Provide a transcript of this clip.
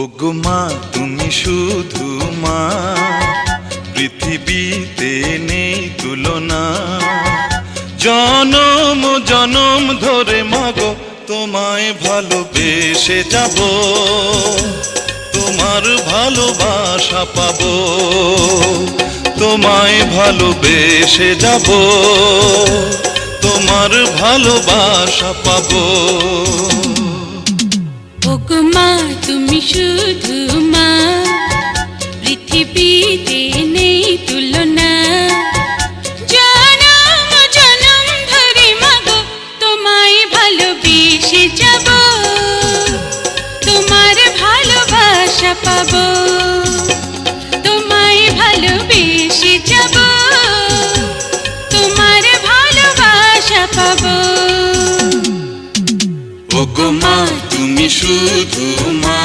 ওগো মা তুমি শুধু মা, পৃথিবীতে নেই তুলনা। জনম জনম ধরে মাগো তোমায় ভালোবেসে যাব, তোমার ভালোবাসা পাবো। তোমায় ভালোবেসে যাব, তোমার ভালোবাসা পাবো। ওগো মা তুমি শুধু মা, পৃথিবীতে নেই তুলনা। জনম জনম ধরে মাগো তোমায় ভালোবেসে যাব, তোমার ভালোবাসা পাবো। তোমায় ভালোবেসে যাব, তোমার ভালোবাসা পাবো। ওগো মা তুমি শুধু মা।